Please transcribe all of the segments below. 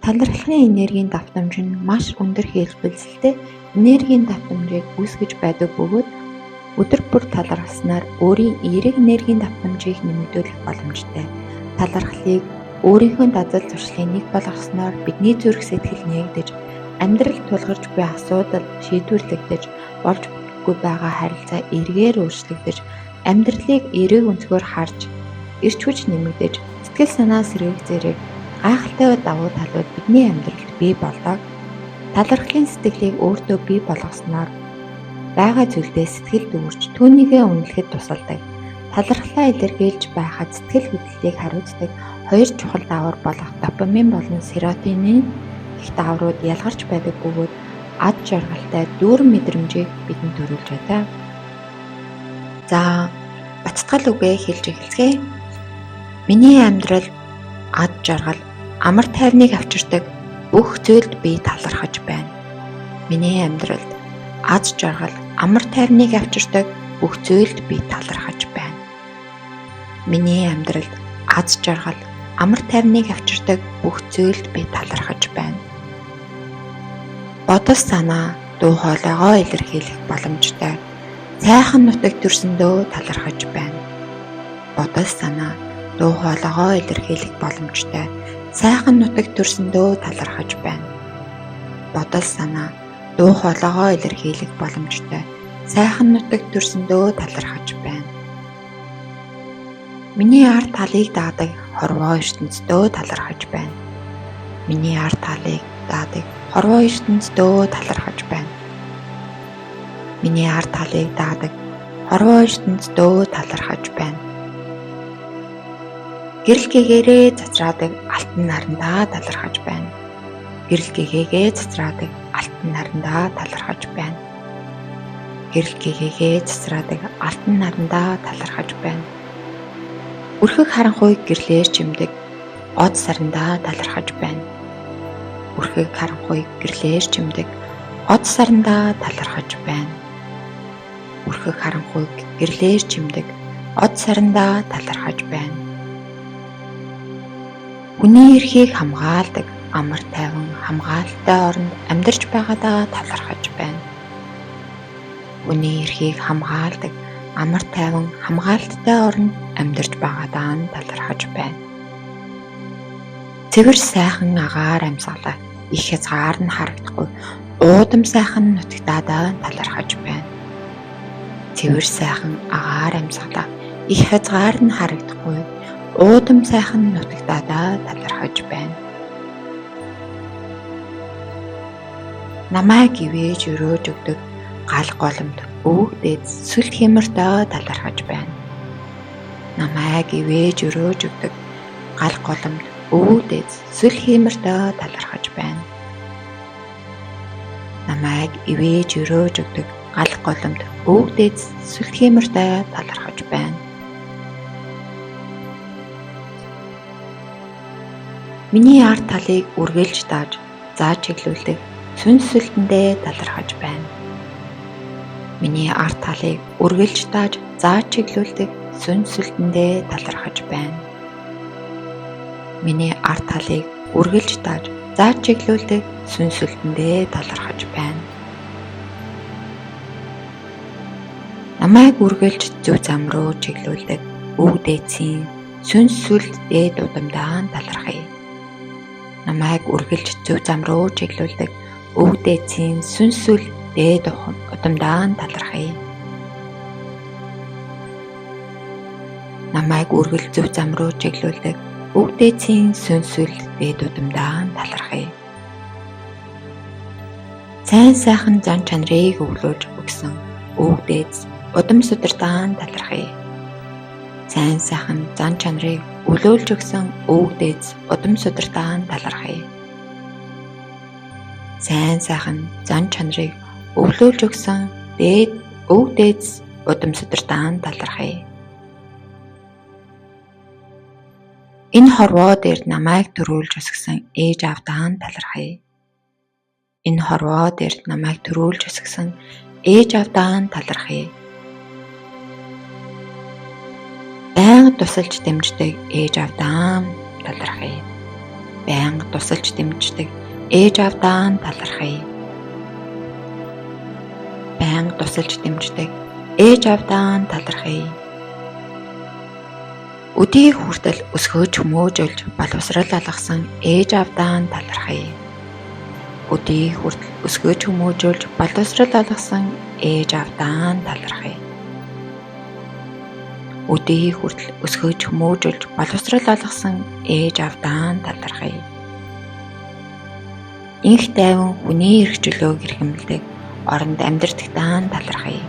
Талархлын энергийн давтамж нь маш өндөр хэлбэлзэлтэй энергийн давтамжийг үүсгэж байдаг бөгөөд өдөр бүр талархснаар өөрийн эерэг энергийн давтамжийг нэмэгдүүлэх боломжтой. Талархлыг өөрийнхөө дадал зуршлын нэг болгосноор бидний зүрх сэтгэл нэгдэж, амьдрал тулгарч буй асуудал шийдвэрлэгдэж, болж бүтггүй байгаа харилцаа эргээр өөрчлөгдөж, амьдралыг эерэг өнцгөр харж, эрч хүч нэмэгдэж, сэтгэл санаа сэргээх зэрэг гайхалтай давуу талууд бидний амьдралд бий болдог. Талархлын сэтгэлийг өөртөө бий болгосноор байгаа зүйлдээ сэтгэл дүүрч түүнийгээ үнэлэхэд тусалдаг. Талархлаа илэрхийлж байхад сэтгэл хөдлөлтийг хариуцдаг хоёр чухал даавар болох допамин болон серотонин их дааврууд ялгарч байдаг бөгөөд ад жаргалтай дүүрэн мэдрэмжийг бидэнд төрүүлж байдаг. За, бацтгал үгээ хэлж эхэлцгээе. Миний амьдрал ад жаргал, амар тайвныг авчирдаг бүх зүйлд би талархаж байна. Миний амьдралд ад жаргал, амар тайвныг авчирдаг бүх зүйлд би талархаж байна. Миний амьдралд ад жаргал, амар тайвныг авчирдаг бүх зүйлд би талархаж байна. Бодол санаа, дуу хоолойгоо илэрхийлэх боломжтой сайхан нутаг төрсөндөө талархаж байна. Бодол санаа, дуу хоолойгоо илэрхийлэх боломжтой сайхан нутаг төрсөндөө талархаж байна. Бодол санаа, дуу хоолойгоо илэрхийлэх боломжтой сайхан нутаг төрсөндөө талархаж байна. Миний ард талыг даадаг хорвоо ертөнцдөө талархаж байна. Миний ард талыг даадаг хорвоо ертөнцдөө талархаж байна. Миний ард талыг даадаг хорвоо ертөнцдөө талархаж байна. Гэрэл гээгээрээ цацраадаг алтан нарандаа талархаж байна. Гэрэл гэгээгээ цацраадаг алтан нарандаа талархаж байна. Гэрэл гэгээгээ цацраадаг алтан нарандаа талархаж байна. Үрхэг харанхуйг гэрлээр чимдэг од сарандаа талархаж байна. Үрхэг харанхуйг гэрлээр чимдэг од сарандаа талархаж байна. Үрхэг харанхуйг гэрлээр чимдэг од сарандаа талархаж байна. Хүний эрхийг хамгаалдаг амар тайван хамгаалалтай оронд амьдарч байгаадаа талархаж байна. Хүний эрхийг хамгаалдаг амар тайван хамгаалалттай оронд амьдарч байгаадаа талархаж байна. Цэвэр сайхан агаар амьсгалаа их хязгаар нь харагдахгүй уудам сайхан нутагтаадаа талархаж байна. Цэвэр сайхан агаар амьсгалаа их хязгаар нь харагдахгүй уудам сайхан нутагтаадаа талархаж байна. Намайг ивэж өрөөж өгдөг гал голомт бүгдээ сүл хэмэртээ талархаж байна. Намайг ивэж өрөөж өгдөг гал голомт бүгдээ сүл хэмэртээ талархаж байна. Намайг ивэж өрөөж өгдөг гал голомт бүгдээ сүл хэмэртээ талархаж байна. Миний ард талыг үргэлж дааж зааж чиглүүлдэг сүнслэлтэндээ талархаж байна. Миний ард талыг үргэлж дааж зааж чиглүүлдэг сүнслэлтэндээ талархаж байна. Миний ард талыг үргэлж дааж зааж чиглүүлдэг сүнслэлтэндээ талархаж байна. Намайг үргэлж зөв зам руу чиглүүлдэг өвдөөцийн сүнслэлт дээд удамдаа талархая. Намайг үргэлж зөв зам руу чиглүүлдэг өвдөөцийн сүнсүл дээд удамдаа талархая. Намайг үргэлж зөв зам руу чиглүүлдэг өвдөөцийн сүнсүл дээд удамдаа талархая. Сайн сайхан зан чанарыг өглөөж өгсөн өвдөөц удам судардаан талархая. Сайн сайхан зан чанарыг өглөөлж өгсөн өвдөөц удам судардаан талархая. Сайн сайхан зан чанарыг өглөөлж өгсөн өвдөөц удам судардаан талархая. Энэ хорвоо дээр намайг төрүүлж өсгсөн ээж аавдаа талархая. Энэ хорвоо дээр намайг төрүүлж өсгсөн ээж аавдаа талархая. Байнга тусалж дэмждэг ээж аавдаа талархая. байнга тусалж дэмждэг ээж аавдаа нь талархъя. Байнга тусалж дэмждэг ээж аавдаа нь талархъя. Өдийг хүртэл өсгөөж хүмүүжүүлж боловсрал алгасан ээж аавдаа нь талархъя. Өдийг хүртэл өсгөөж хүмүүжүүлж боловсрал алгасан ээж аавдаа нь талархъя. Өдийг хүртэл өсгөөж хүмүүжүүлж боловсрал алгасан ээж аавдаа нь талархъя. Инх тайван хүний эрх чөлөөг эрхэмлдэг оронд амьдардагтаа нь талархъя.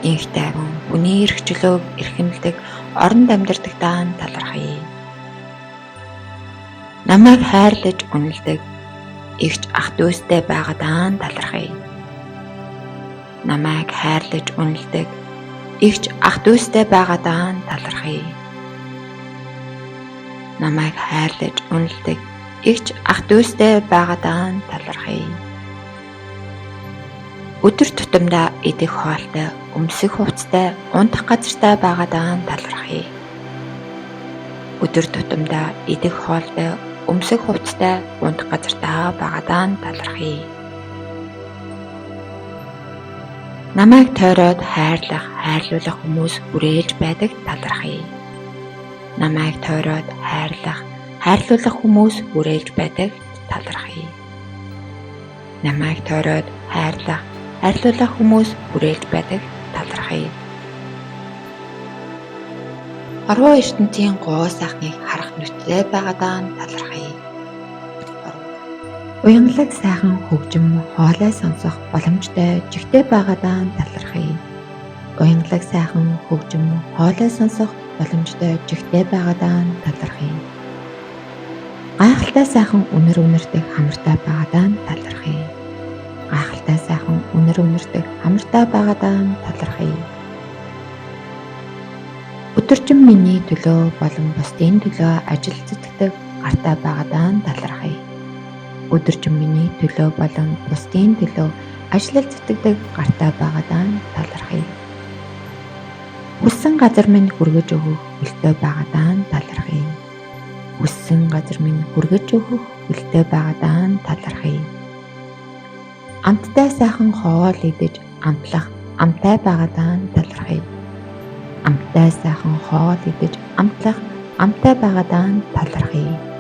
Инх тайван хүний эрх чөлөөг эрхэмлдэг оронд амьдардагтаа нь талархъя. Намайг хайрлаж үнэлдэг эгч ах дүүстэй байгаадаа нь талархъя. Намайг хайрлаж үнэлдэг эгч ах дүүстэй байгаадаа нь талархъя. Намайг хайрлаж үнэлдэг эгч ах дүүстэй байгаадаа нь талархъя. Өдөр тутамдаа идэх хоолтой, өмсөх хувцастай, унтах газартай байгаадаа нь талархъя. Өдөр тутамдаа идэх хоолтой, өмсөх хувцастай, унтах газартай байгаадаа нь талархъя. Намайг тойроод хайрлуулах хүмүүс хүрээлж байдаг талархъя. Намайг тойроод хайрлуулах хүмүүс хүрээлж байдаг талархъя. Намайг тойроод хайрлуулах хүмүүс хүрээлж байдаг талархъя. Орвоо ертөнцийн гоо сайхныг харах нүдтэй байгаадаа нь талархъя. Уянгалаг сайхан хөгжим хоолой сонсох боломжтой жигтэй байгаадаа нь талархъя. Уянгалаг сайхан хөгжим хоолой сонсох боломжтой жигтэй байгаадаа нь талархъя. Гайхалтай сайхан үнэрдэг хамартай байгаадаа нь талархъя. Гайхалтай сайхан үнэрдэг хамартай байгаадаа нь талархъя. Өдөржин миний төлөө болон бусдын төлөө ажил зүтгэдэг гартай байгаадаа нь талархъя. Өдөржин миний төлөө болон бусдын төлөө ажил зүтгэдэг гартай байгаадаа нь талархъя. Хүссэн газар минь хүргэж өгөх хөлтэй байгаадаа нь талархъя. Хүссэн газар минь хүргэж өгөх хөлтэй байгаадаа нь талархъя. Амттай сайхан хоол идэж амтлах амтай байгаадаа нь талархъя. Амттай сайхан хоол идэж амтлах амтай байгаадаа нь талархъя.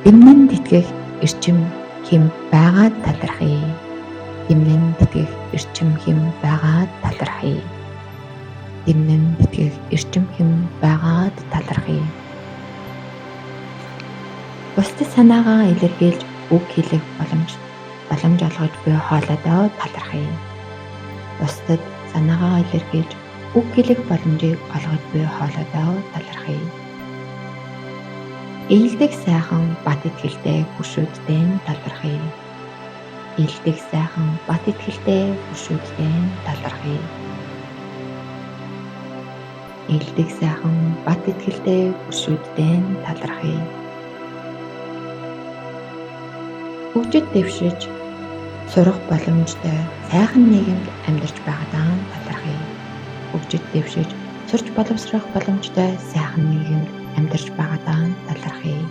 Дэмнэн тэтгэх эрчим хэм байгаад талархъя. Дэмнэн тэтгэх эрчим хэм байгаад талархъя. Дэмнэн тэтгэх эрчим хэм байгаад талархъя. Бусдад санаагаа илэрхийлж үг хэлэх боломж олгож буй хоолойдоо талархъя. Бусдад санаагаа илэрхийлж үг хэлэх боломжийг олгож буй хоолойдоо талархъя. Ийдэг сайхан бат итгэлтэй хүшүүдтэй нь талархъя. Ийдэг сайхан бат итгэлтэй хүшүүдтэй нь талархъя. Ийдэг сайхан бат итгэлтэй хүшүүдтэй нь талархъя. Хөгжид дэвшиж сурах боломжтой сайхан нийгэмд амьдарч байгаадаа нь талархъя. Хөгжид дэвшиж сурч боловсрох боломжтой сайхан нийгэмд амьдарч байгаадаа нь талархъя.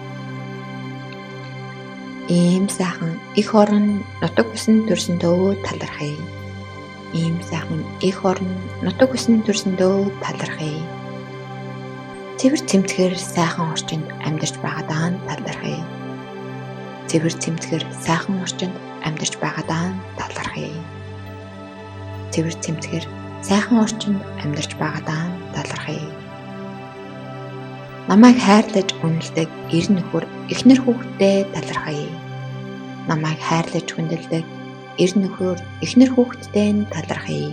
Ийм сайхан их орон нутаг хүсн төрсөндөө талархъя. Ийм сайхан их орон нутаг хүсн төрсөндөө талархъя. Цэвэр цэмцгэр сайхан орчинд амьдарч байгаадаа нь талархъя. Цэвэр цэмцгэр сайхан орчинд амьдарч байгаадаа нь талархъя. Цэвэр цэмцгэр сайхан орчинд амьдарч байгаадаа нь талархъя. Намайг хайрлаж үнэлдэг эр нөхөр эхнэр хүүхэдтэй талархъя. Намайг хайрлаж хүндэлдэг эр нөхөр эхнэр хүүхэдтэй нь талархъя.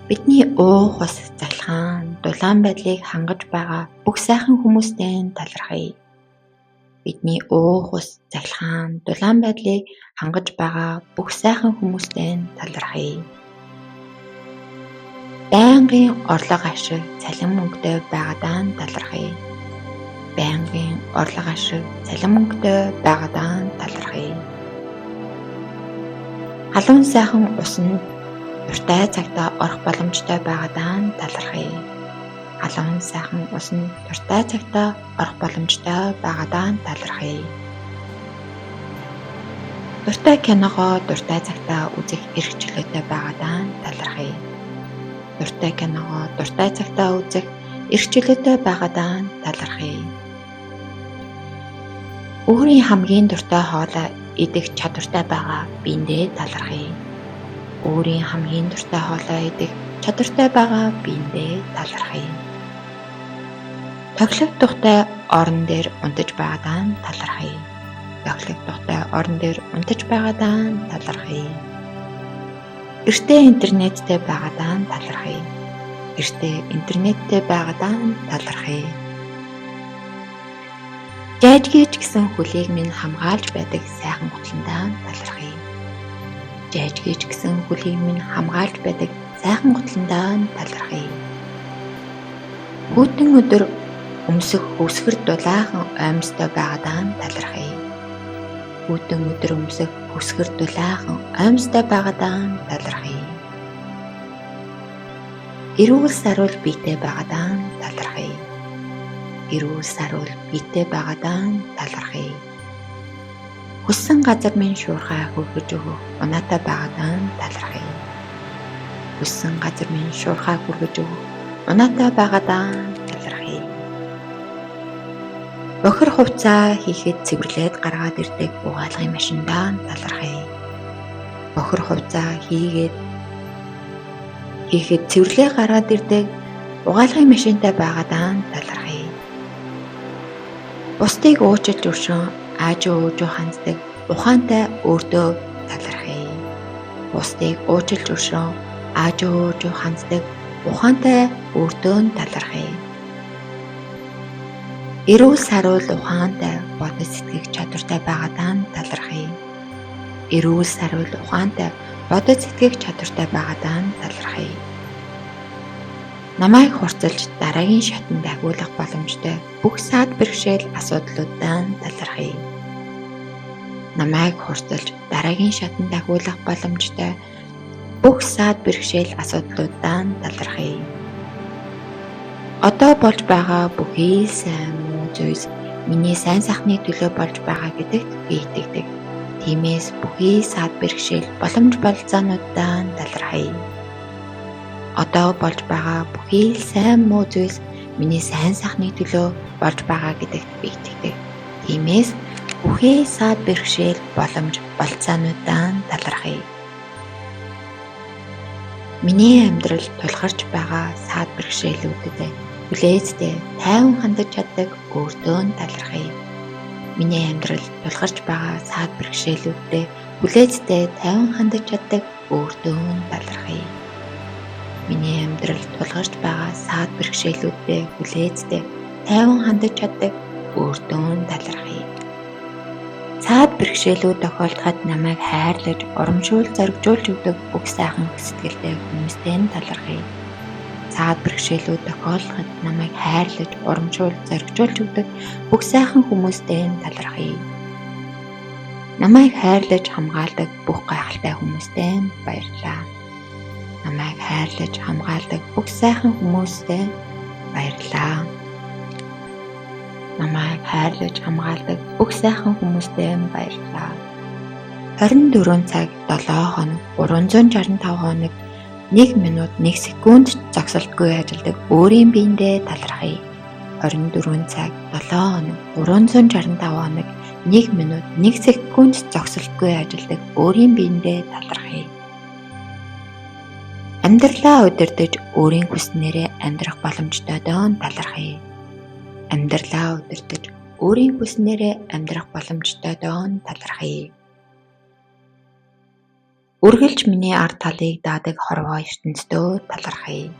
Бидний уух ус захилгаан дулаан байдлыг хангаж байгаа бүх сайхан хүмүүстэй нь талархъя. Бидний уух ус захилгаан дулаан байдлыг хангаж байгаа бүх сайхан хүмүүстэй нь талархъя. Байнгын орлого ашиг цалин мөнгөтэй байгаадаа нь талархъя. Байнгын орлого ашиг цалин мөнгөтэй байгаадаа нь талархъя. Халуун сайхан усанд дуртай цагтаа орох боломжтой байгаадаа нь талархъя. Халуун сайхан ус нь дуртай цагтаа орох боломжтой байгаадаа нь талархъя. Дуртай киногоо дуртай цагтаа үзэх эрх чөлөөтэй байгаадаа нь талархъя. Дуртай киногоо дуртай цагтаа үзэх эрх чөлөөтэй байгаадаа нь талархъя. Өөрийн хамгийн дуртай хоолой идэх чадвартай байгаа биендээ талархъя. Өөрийн хамгийн дуртай хоолой идэх чадвартай байгаа биендээ талархъя. Тоглох тухтай орон дээр унтаж байгаадаа нь талархъя. Тоглох тухтай орон дээр унтаж байгаадаа нь талархъя. Эртээ интернеттэй байгаадаа нь талархъя. Эртээ интернеттэй байгаадаа нь талархъя. Жайжгийч гэсэн хөлийг минь хамгаалж байдаг сайхан гутландаа нь талархъя. Жайжгийч гэсэн хөлийг минь хамгаалж байдаг сайхан гутландаа нь талархъя. Хүйтэн өдөр өмсөх хөвсгөр дулаахан оймстой байгаадаа нь талархъя. Хүйтэн өдөр өмсөх хөвсгөр дулаахан оймстой байгаадаа нь талархъя. Эрүүл саруул биетэй байгаадаа нь талархъя. Эрүүл саруул биетэй байгаадаа нь талархъя. Хүссэн газар минь шуурхай хөргөж өгөх унаатай байгаадаа нь талархъя. Хүссэн газар минь шуурхай хөргөж өгөх унаатай байгаадаа нь талархъя. Бохир хувцас хийхэд цэвэрлээд гаргаад ирдэг угаалгын машиндаа нь талархъя. Бохир хувцас хийхэд цэвэрлээ гаргаад ирдэг угаалгын машинтай байгаадаа нь талархъя. Бусдыг уучлж өршөн аажуу ханддаг ухаантай өөртөө талархъя. Бусдыг уучлж өршөн аажуу ханддаг ухаантай өөртөө талархъя. Эрүүл саруул ухаантай бодож сэтгэх чадвартай байгаадаа нь талархъя. Эрүүл саруул ухаантай бодож сэтгэх чадвартай байгаадаа нь талархъя. Намайг хурцлж дараагийн шатанд агуулгах боломжтой бүх саад бэрхшээл асуудлуудаа нь талархъя. Намайг хурцлж дараагийн шатанд агуулгах боломжтой бүх саад бэрхшээл асуудлуудаа нь талархъя. Одоо болж байгаа бүхий сайн муу зүйлс миний сайн сайхны төлөө болж байгаа гэдэгт би итгэдэг. Тиймээс бүхий саад бэрхшээл боломж болцоонуудаа нь талархъя. Одоо болж байгаа бүхий сайн муу зүйлс миний сайн сайхны төлөө болж байгаа гэдэгт би итгэдэг. Тиймээс бүхий саад бэрхшээл боломж болцоонуудаа нь талархъя. Миний амьдрал тулгарч байгаа саад бэрхшээлүүдэд хүлээцтэй тайван хандаж чаддаг өөртөө нь талархъя. Миний амьдрал тулгарч байгаа саад бэрхшээлүүдэд хүлээцтэй тайван хандаж чаддаг өөртөө нь талархъя. Миний амьдрал тулгарч байгаа саад бэрхшээлүүдэд хүлээцтэй тайван хандаж чаддаг өөртөө нь талархъя. Саад бэрхшээлүүд тохиолдоход намайг хайрлаж, урамшуул зоригжуулж өгдөг бүх сайхан сэтгэлтэй хүмүүстэй нь талархъя. Саад бэрхшээлүүд тохиолдоход намайг хайрлаж, урамшуул зоригжуулж өгдөг бүх сайхан хүмүүстэй нь талархъя. Намайг хайрлаж хамгаалдаг бүх гайхалтай хүмүүстэй нь баярлалаа. Намайг хайрлаж хамгаалдаг бүх сайхан хүмүүстэй баярлалаа. Намайг хайрлаж хамгаалдаг бүх сайхан хүмүүстэй баярлалаа. 24 цаг 7 хоног 365 хоног 1 минут 1 секунд зогсолтгүй ажилладаг өөрийн биендээ талархъя. 24 цаг 7 хоног 365 хоног 1 минут 1 секунд зогсолтгүй ажилладаг өөрийн биендээ талархъя. Амьдралаа удирдах өөрийн хүснээрээ амьдрах боломжтойдоо талархъя. Амьдралаа удирдах өөрийн хүснээрээ амьдрах боломжтойдоо талархъя. Үргэлж миний ард талыг даадаг хорвоо ертөнцөө талархъя.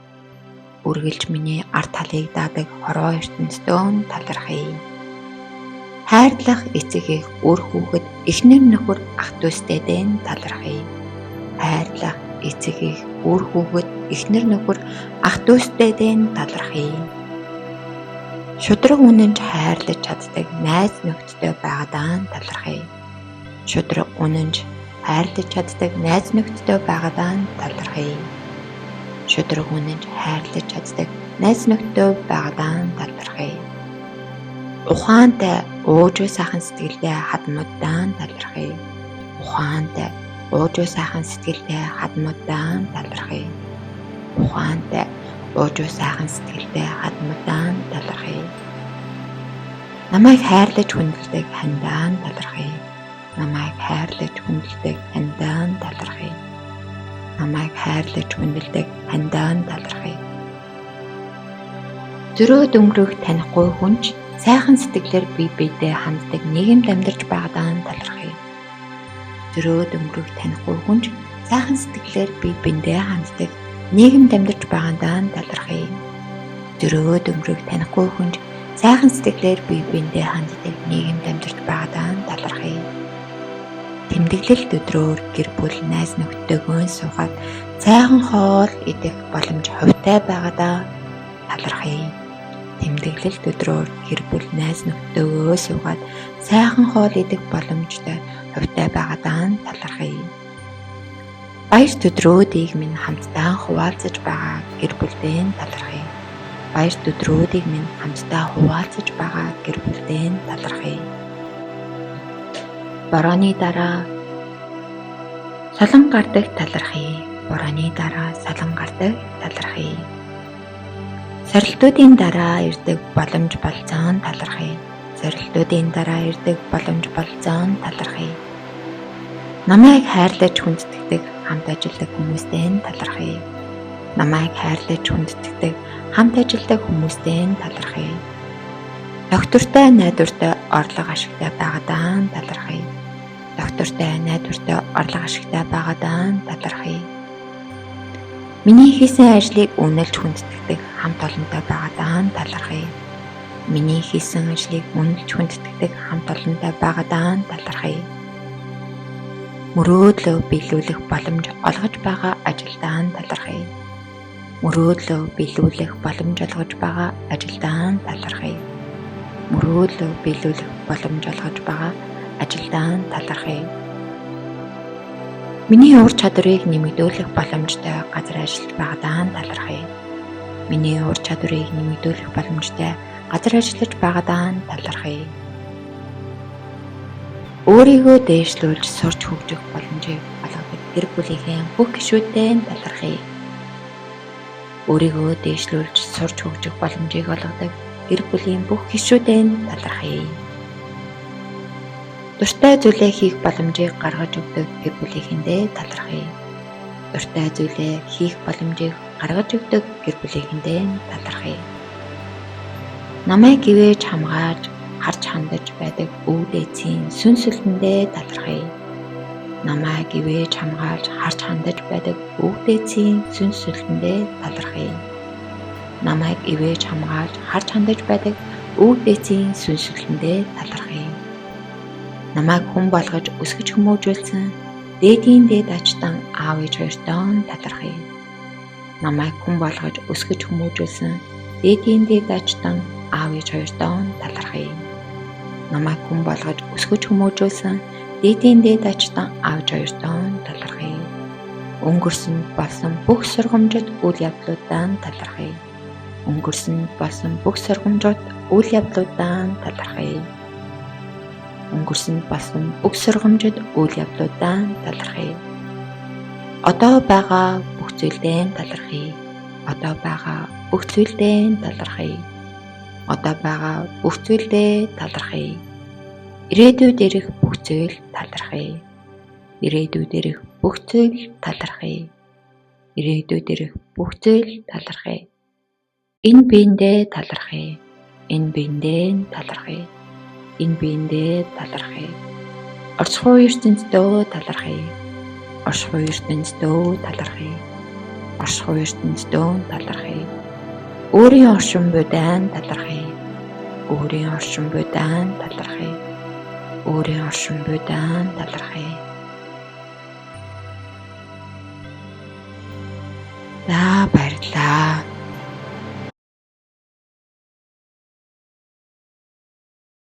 Үргэлж миний ард талыг даадаг хорвоо ертөнцөө талархъя. Хайрлах эцэг эх үр хүүхэд эхнэр нөхөр ах дүүстэйдээ талархъя. Хайрлах эцэг эх үр хүүхэд эхнэр нөхөр ах дүүстэйдээ талархъя. Шудраг үнэнч хайрлаж чаддаг найз нөхдөдөө байгаадаа талархъя. Шудраг үнэнч хайрлаж чаддаг найз нөхдөдөө байгаадаа талархъя. Шудраг үнэнч хайрлаж чаддаг найз нөхдөд байгаадаа талархъя. Ухаантай уужгүй сайхан сэтгэлтэй хадмуудаа талархъя. Ухаантай уужгүй сайхан сэтгэлтэй хадмуудаа талархъя. Ухаантай уужгүй сайхан сэтгэлтэй хадмуудаа талархъя. Намайг хайрлаж хүндэлдэг хандаа талархъя. Намайг хайрлаж хүндэлдэг хандаа талархъя. Намайг хайрлаж хүндэлдэг хандаа талархъя. Зөрөөд өнгөрөх танихгүй хүнч сайхан сэтгэлээр бие биедээ ханддаг нийгэмд амьдарч байгаадаа талархъя. Зөрөөд өнгөрөх танихгүй хүнч сайхан сэтгэлээр бие биедээ ханддаг нийгэмд амьдарч байгаадаа талархъя. Зөрөөд өнгөрөх танихгүй хүнч сайхан сэтгэлээр бие биедээ ханддаг нийгэмд амьдарч байгаадаа талархъя. Тэмдэглэлт өдрөөр гэр бүл найз нөхдөдөө суугаад сайхан хоол идэх боломж хувьтай байгаадаа талархъя. Тэмдэглэлт өдрөөр гэр бүл найз нөхдөдөө суугаад сайхан хоол идэх боломжтой хувьтай байгаадаа талархъя. Баярт өдрүүдийг минь хамтдаа хуваалцаж байгаа гэр бүлдээ талархъя. Баярт өдрүүдийг минь хамтдаа хуваалцаж байгаа гэр бүлдээ талархъя. Борооны дараа солон гардаг талархъя. Борооны дараа солон гардаг талархъя. Сорилтуудын дараа ирдэг боломж болцоон талархъя. Сорилтуудын дараа ирдэг боломж болцоон талархъя. Намайг хайрлаж хүндэтгдэг хамт ажилладаг хүмүүстэй талархъя. Намайг хайрлаж хүндэтгдэг хамт ажилладаг хүмүүстэй талархъя. Доктортой найдвартай орлого ашигтай байгаадаа талархъя. Доктортой найдвартай орлого ашигтай байгаадаа талархъя. Миний хийсэн ажлыг үнэлж хүндэтгдэг хамт олонтой байгаадаа талархъя. Миний хийсэн ажлыг үнэлж хүндэтгдэг хамт олонтой байгаадаа талархъя. Мөрөөдлөө биелүүлэх боломж олгож байгаа ажилдаа талархъя. Мөрөөдлөө биелүүлэх боломж олгож байгаа ажилдаа талархъя. Мөрөөдлөө биелүүлэх боломж олгож байгаа ажилдаа талархъя. Миний ур чадварыг нэмэгдүүлэх боломжтой газар ажиллаж байгаадаа талархъя. Миний ур чадварыг нэмэгдүүлэх боломжтой газар ажиллаж байгаадаа талархъя. Өөрийгөө дээшлүүлж сурч хөгжих боломжийг олгодог гэр бүлийнхээ бүх гишүүдтэй талархъя. Өөрийгөө дээшлүүлж сурч хөгжих боломжийг олгодог гэр бүлийн бүх гишүүдтэй талархъя. Дуртай зүйлээ хийх боломжийг гаргаж өгдөг гэр бүлийнхэндээ талархъя. Дуртай зүйлээ хийх боломжийг гаргаж өгдөг гэр бүлийнхэндээ талархъя. Намайг ивэж хамгааж харж хандаж байдаг өвд эцгийн сүнслэндээ талархъя. Намайг ивэж хамгааж харж хандаж байдаг өвд эцгийн сүнслэндээ талархъя. Намайг ивэж хамгааж харж хандаж байдаг өвд эцгийн сүнслэндээ талархъя. Намайг хүн болгож өсгөж хүмүүжүүлсэн дээдийн дээд ачтан аав ээж хоёртоо талархъя. Намайг хүн болгож өсгөж хүмүүжүүлсэн дээдийн дээд ачтан аав ээж хоёртоо талархъя. Намайг хүн болгож өсгөж хүмүүжүүлсэн дээдийн дээд ачтан аав ээж хоёртоо талархъя. Өнгөрсөн болсон бүх сургамжид үйл явдлуудаа талархъя. Өнгөрсөн болсон бүх сургамжууд үйл явдлуудаа талархъя. Өнгөрсөн болсон бүх сургамжид үйл явдлуудаа талархъя. Одоо байгаа бүх зүйлдээ талархъя. Одоо байгаа бүх зүйлдээ талархъя. Одоо байгаа бүх зүйлдээ талархъя. Ирээдүйд ирэх бүх зүйл талархъя. Ирээдүйд ирэх бүх зүйл талархъя. Ирээдүйд ирэх бүх зүйл талархъя. Энэ биендээ талархъя. Энэ биендээ талархъя. Энэ биендээ талархъя. Орчхуй ертөнцийн талархъя. Орчхуй ертөнцийн талархъя. Орчхуй ертөнцийн талархъя. Өөрийн оршин буйдаан талархъя. Өөрийн оршин буйдаан талархъя. Өөрийн оршин буйдаан талархъя.